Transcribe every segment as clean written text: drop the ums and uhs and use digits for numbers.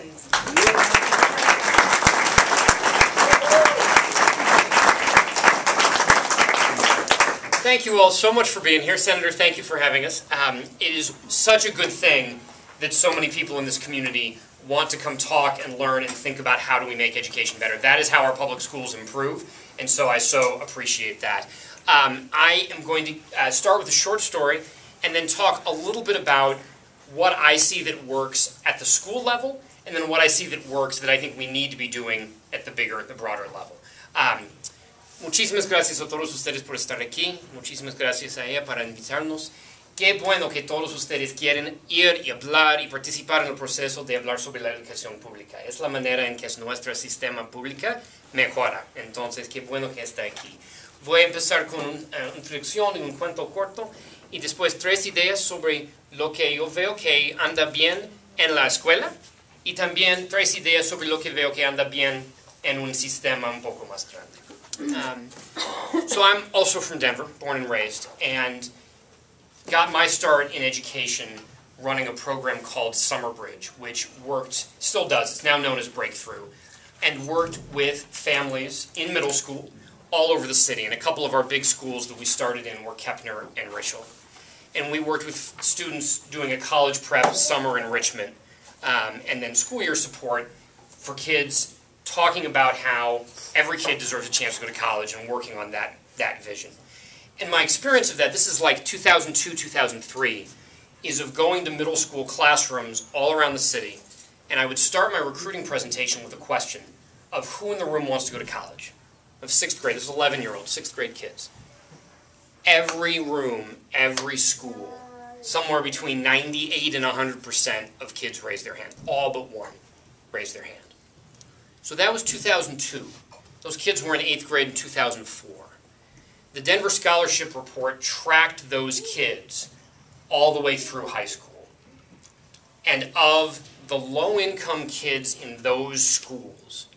Gibbons. Thank you all so much for being here. Senator, thank you for having us. It is such a good thing that so many people in this community want to come talk and learn and think about how do we make education better. That is how our public schools improve, and so I so appreciate that. I am going to start with a short story and then talk a little bit about what I see that works at the school level and then what I see that works that I think we need to be doing at the broader level. Muchísimas gracias a todos ustedes por estar aquí. Muchísimas gracias a ella para invitarnos. Qué bueno que todos ustedes quieren ir y hablar y participar en el proceso de hablar sobre la educación pública. Es la manera en que nuestro sistema público mejora. Entonces, qué bueno que está aquí. Voy a empezar con una introducción y un cuento corto y después 3 ideas sobre lo que yo veo que anda bien en la escuela y también 3 ideas sobre lo que veo que anda bien en un sistema un poco más grande. So I'm also from Denver, born and raised, and got my start in education running a program called Summer Bridge, which worked, still does, it's now known as Breakthrough, and worked with families in middle school all over the city. And a couple of our big schools that we started in were Kepner and Richel. And we worked with students doing a college prep summer enrichment, and then school year support for kids talking about how every kid deserves a chance to go to college and working on that vision. And my experience of that, this is like 2002, 2003, is of going to middle school classrooms all around the city, and I would start my recruiting presentation with a question of who in the room wants to go to college, of 6th grade, this is 11-year-olds, 6th grade kids. Every room, every school, somewhere between 98 and 100% of kids raised their hand, all but one raised their hand. So that was 2002. Those kids were in 8th grade in 2004. The Denver Scholarship Report tracked those kids all the way through high school. And of the low-income kids in those schools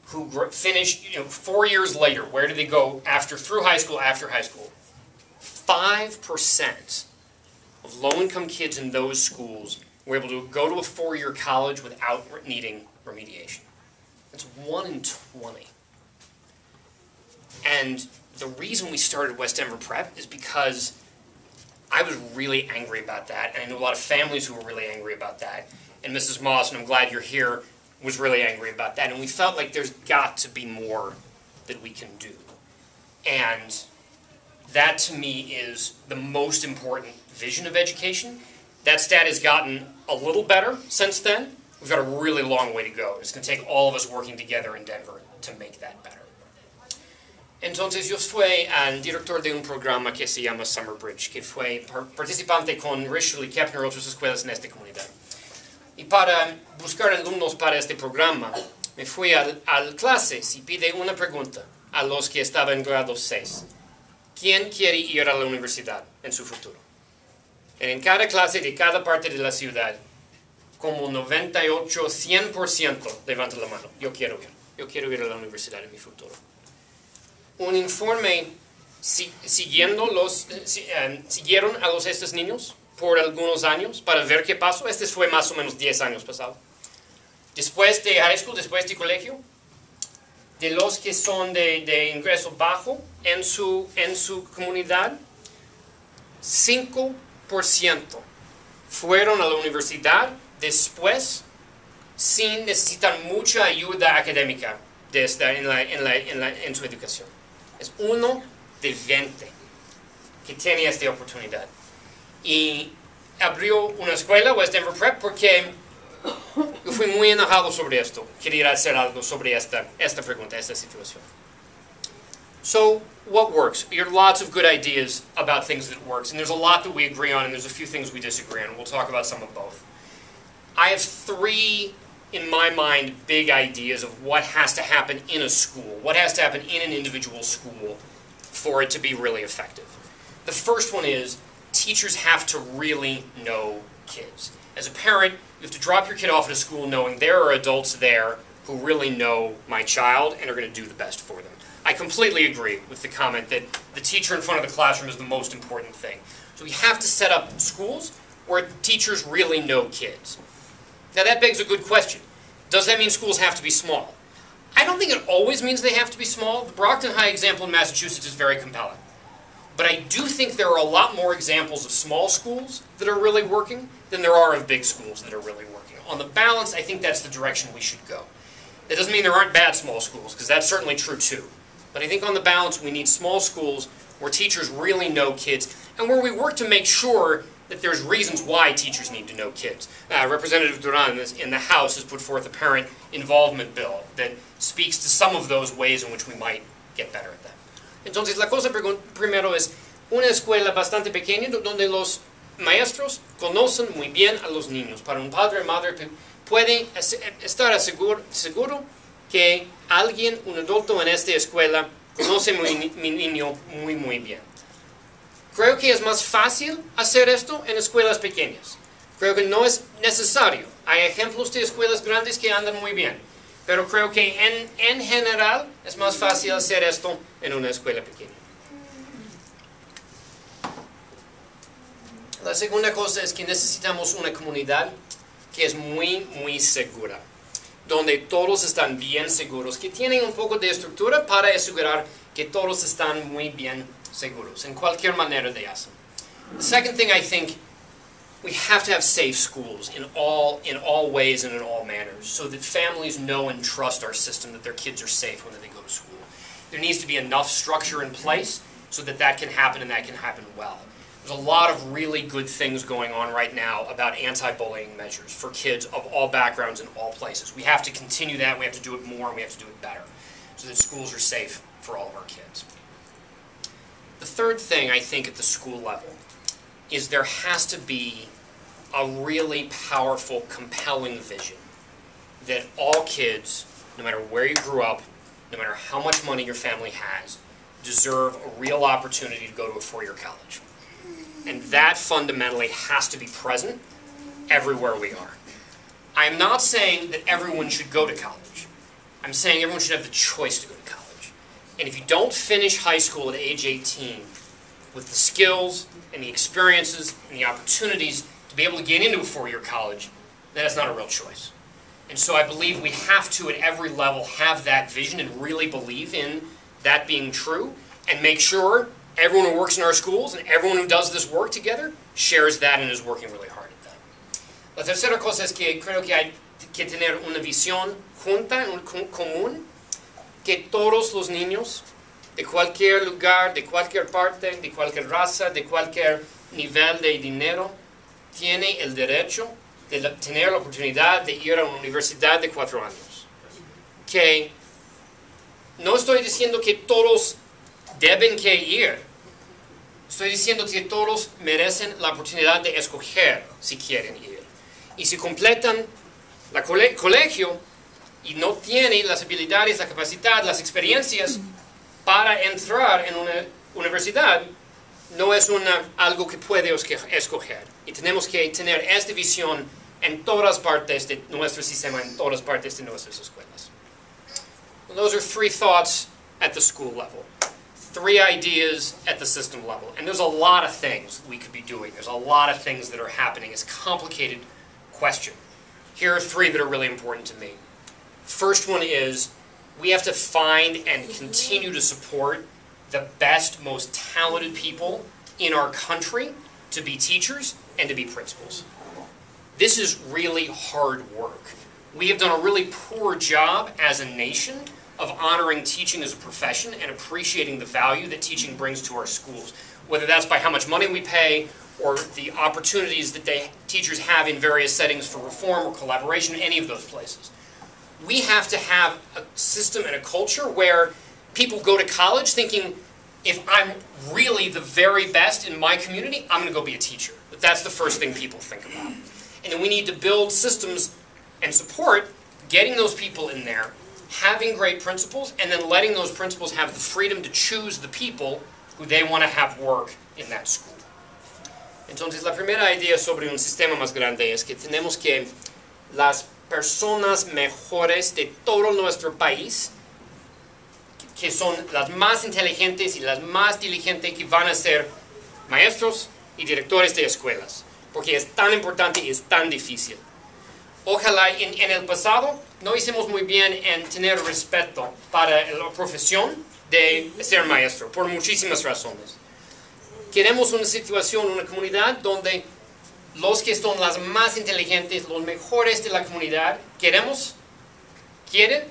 who finished, 4 years later, where did they go through high school, after high school? 5% of low-income kids in those schools were able to go to a 4-year college without needing remediation. That's 1 in 20. And the reason we started West Denver Prep is because I was really angry about that, and I knew a lot of families who were really angry about that. And Mrs. Moss, and I'm glad you're here, was really angry about that. And we felt like there's got to be more that we can do. And that, to me, is the most important vision of education. That stat has gotten a little better since then. We've got a really long way to go. It's going to take all of us working together in Denver to make that better. Entonces yo soy el director de un programa que se llama Summer Bridge, que fue participante con Richel y Kepner y otras escuelas en esta comunidad. Y para buscar alumnos para este programa, me fui a clases y pide una pregunta a los que estaban en grado 6. ¿Quién quiere ir a la universidad en su futuro? En cada clase de cada parte de la ciudad, como 98, 100% levanta la mano. Yo quiero ir a la universidad en mi futuro. Un informe siguieron a estos niños por algunos años para ver qué pasó. Este fue más o menos 10 años pasado. Después de high school, después de colegio, de los que son de ingreso bajo en su comunidad, 5% fueron a la universidad después sin necesitar mucha ayuda académica en su educación. Es 1 de 20 que tiene esta oportunidad. Y abrió una escuela, West Denver Prep, porque yo fui muy enojado sobre esto. Quería hacer algo sobre esta pregunta, esta situación. So, what works? There are lots of good ideas about things that works, and there's a lot that we agree on, and there's a few things we disagree on. We'll talk about some of both. I have 3, in my mind, big ideas of what has to happen in a school, what has to happen in an individual school for it to be really effective. The first one is teachers have to really know kids. As a parent, you have to drop your kid off at a school knowing there are adults there who really know my child and are going to do the best for them. I completely agree with the comment that the teacher in front of the classroom is the most important thing. So we have to set up schools where teachers really know kids. Now that begs a good question. Does that mean schools have to be small? I don't think it always means they have to be small. The Brockton High example in Massachusetts is very compelling. But I do think there are a lot more examples of small schools that are really working than there are of big schools that are really working. On the balance, I think that's the direction we should go. That doesn't mean there aren't bad small schools, because that's certainly true too. But I think on the balance, we need small schools where teachers really know kids, and where we work to make sure that there's reasons why teachers need to know kids. Representative Duran in the House has put forth a parent involvement bill that speaks to some of those ways in which we might get better at that. Entonces, la cosa primero es una escuela bastante pequeña donde los maestros conocen muy bien a los niños. Para un padre o madre puede estar seguro que alguien, un adulto en esta escuela, conoce mi niño muy bien. Creo que es más fácil hacer esto en escuelas pequeñas. Creo que no es necesario. Hay ejemplos de escuelas grandes que andan muy bien. Pero creo que en general es más fácil hacer esto en una escuela pequeña. La segunda cosa es que necesitamos una comunidad que es muy segura, donde todos están bien seguros, que tienen un poco de estructura para asegurar que todos están muy bien seguros, en cualquier manera de hacer. The second thing, I think, we have to have safe schools in all ways and in all manners, so that families know and trust our system, that their kids are safe when they go to school. There needs to be enough structure in place so that that can happen, and that can happen well. There's a lot of really good things going on right now about anti-bullying measures for kids of all backgrounds in all places. We have to continue that, we have to do it more, and we have to do it better, so that schools are safe for all of our kids. The third thing, I think, at the school level is there has to be a really powerful, compelling vision that all kids, no matter where you grew up, no matter how much money your family has, deserve a real opportunity to go to a four-year college. And that fundamentally has to be present everywhere we are. I'm not saying that everyone should go to college. I'm saying everyone should have the choice to go to college. And if you don't finish high school at age 18 with the skills and the experiences and the opportunities to be able to get into a four-year college, then it's not a real choice. And so I believe we have to, at every level, have that vision and really believe in that being true, and make sure everyone who works in our schools and everyone who does this work together shares that and is working really hard at that. La tercera cosa es que creo que hay que tener una visión junta, común, que todos los niños de cualquier lugar, de cualquier parte, de cualquier raza, de cualquier nivel de dinero, tiene el derecho de tener la oportunidad de ir a una universidad de 4 años. Que no estoy diciendo que todos deben que ir. Estoy diciendo que todos merecen la oportunidad de escoger si quieren ir. Y si completan el colegio y no tienen las habilidades, la capacidad, las experiencias para entrar en una universidad, no es algo que puede escoger. Y tenemos que tener esta visión en todas partes de nuestro sistema, en todas partes de nuestras escuelas. Well, those are 3 thoughts at the school level. 3 ideas at the system level. And there's a lot of things we could be doing. There's a lot of things that are happening. It's a complicated question. Here are 3 that are really important to me. First one is we have to find and continue to support the best, most talented people in our country to be teachers and to be principals. This is really hard work. We have done a really poor job as a nation of honoring teaching as a profession and appreciating the value that teaching brings to our schools, whether that's by how much money we pay or the opportunities that teachers have in various settings for reform or collaboration, any of those places. We have to have a system and a culture where people go to college thinking, if I'm really the very best in my community, I'm going to go be a teacher. But that's the first thing people think about. And then we need to build systems and support getting those people in there, having great principals, and then letting those principals have the freedom to choose the people who they want to have work in that school. Entonces, la primera idea sobre un sistema más grande es que tenemos que las personas mejores de todo nuestro país, que son las más inteligentes y las más diligentes, que van a ser maestros y directores de escuelas, porque es tan importante y es tan difícil. Ojalá en el pasado no hicimos muy bien en tener respeto para la profesión de ser maestro, por muchísimas razones. Queremos una situación, una comunidad donde los que son las más inteligentes, los mejores de la comunidad, quieren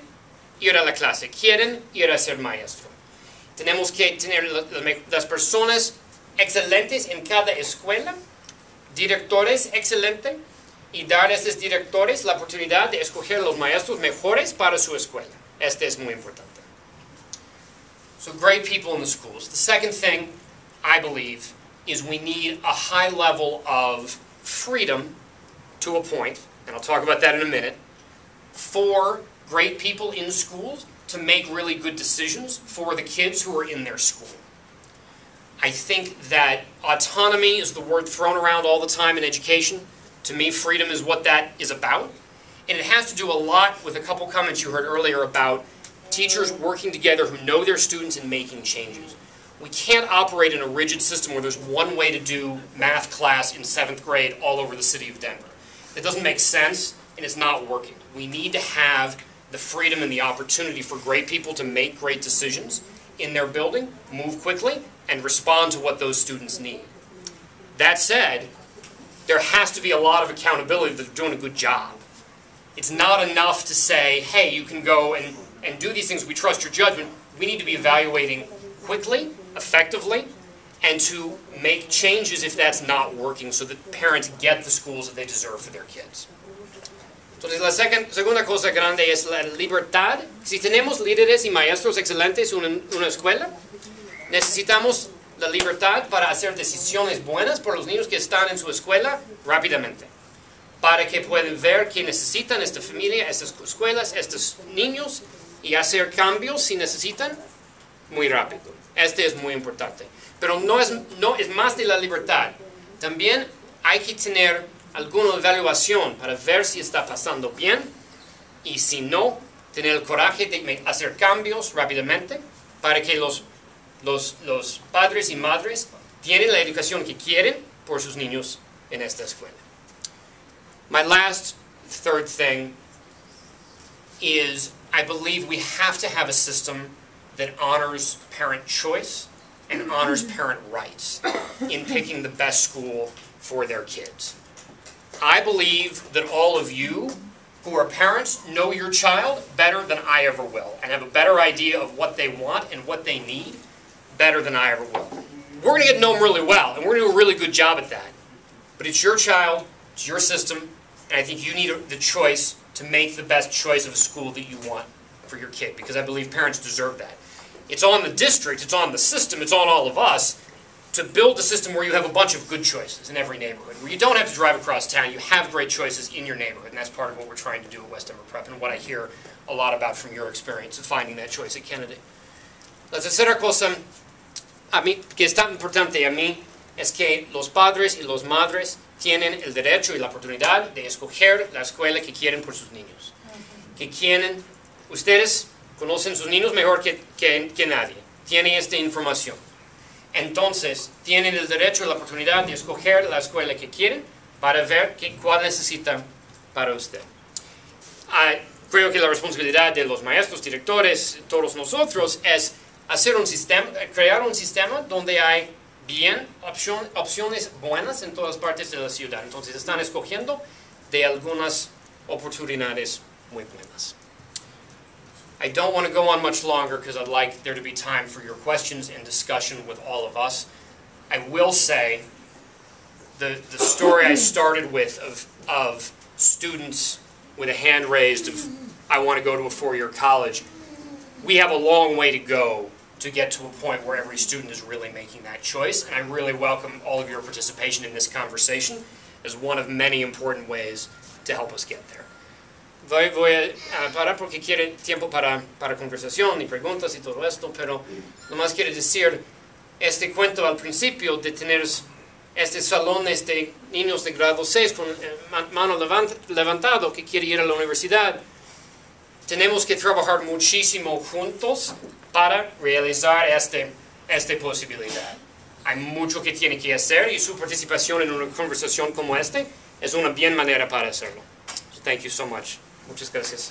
ir a la clase, quieren ir a ser maestro. Tenemos que tener las personas excelentes en cada escuela, directores excelentes, y dar a estos directores la oportunidad de escoger los maestros mejores para su escuela. Este es muy importante. So great people in the schools. The second thing, I believe, is we need a high level of freedom to a point, and I'll talk about that in a minute, for great people in schools to make really good decisions for the kids who are in their school. I think that autonomy is the word thrown around all the time in education. To me, freedom is what that is about. And it has to do a lot with a couple comments you heard earlier about teachers working together who know their students and making changes. We can't operate in a rigid system where there's one way to do math class in 7th grade all over the city of Denver. It doesn't make sense, and it's not working. We need to have the freedom and the opportunity for great people to make great decisions in their building, move quickly, and respond to what those students need. That said, there has to be a lot of accountability that they're doing a good job. It's not enough to say, hey, you can go and do these things, we trust your judgment. We need to be evaluating quickly, effectively, and to make changes if that's not working so that parents get the schools that they deserve for their kids. Entonces, la segunda cosa grande es la libertad. Si tenemos líderes y maestros excelentes en una escuela, necesitamos la libertad para hacer decisiones buenas por los niños que están en su escuela rápidamente, para que puedan ver qué necesitan esta familia, estas escuelas, estos niños, y hacer cambios si necesitan muy rápido. Este es muy importante. Pero no es más de la libertad. También hay que tener alguna evaluación para ver si está pasando bien, y si no, tener el coraje de hacer cambios rápidamente para que los padres y madres tienen la educación que quieren por sus niños en esta escuela. My last, third thing is I believe we have to have a system that honors parent choice and honors parent rights in picking the best school for their kids. I believe that all of you who are parents know your child better than I ever will and have a better idea of what they want and what they need better than I ever will. We're going to get to know them really well, and we're going to do a really good job at that. But it's your child, it's your system, and I think you need the choice to make the best choice of a school that you want for your kid, because I believe parents deserve that. It's on the district, it's on the system, it's on all of us to build a system where you have a bunch of good choices in every neighborhood, where you don't have to drive across town, you have great choices in your neighborhood, and that's part of what we're trying to do at West Denver Prep, and what I hear a lot about from your experience of finding that choice at Kennedy. La tercera cosa a mí, que es tan importante a mí, es que los padres y las madres tienen el derecho y la oportunidad de escoger la escuela que quieren por sus niños. Ustedes conocen sus niños mejor que nadie, tienen esta información. Entonces, tienen el derecho y la oportunidad de escoger la escuela que quieren para ver cuál necesitan para usted. Creo que la responsabilidad de los maestros, directores, todos nosotros, es hacer un sistema, crear un sistema donde hay opciones buenas en todas partes de la ciudad. Entonces están escogiendo de algunas oportunidades muy buenas. I don't want to go on much longer because I'd like there to be time for your questions and discussion with all of us. I will say the story I started with of students with a hand raised of I want to go to a four-year college, we have a long way to go to get to a point where every student is really making that choice, and I really welcome all of your participation in this conversation as one of many important ways to help us get there. Voy a parar porque quiere tiempo para conversación y preguntas y todo esto, pero nomás quiero decir este cuento al principio de tener estos salones de niños de grado 6 con mano levantado que quiere ir a la universidad. Tenemos que trabajar muchísimo juntos para realizar esta posibilidad. Hay mucho que tiene que hacer y su participación en una conversación como esta es una bien manera para hacerlo. So thank you so much. Muchas gracias.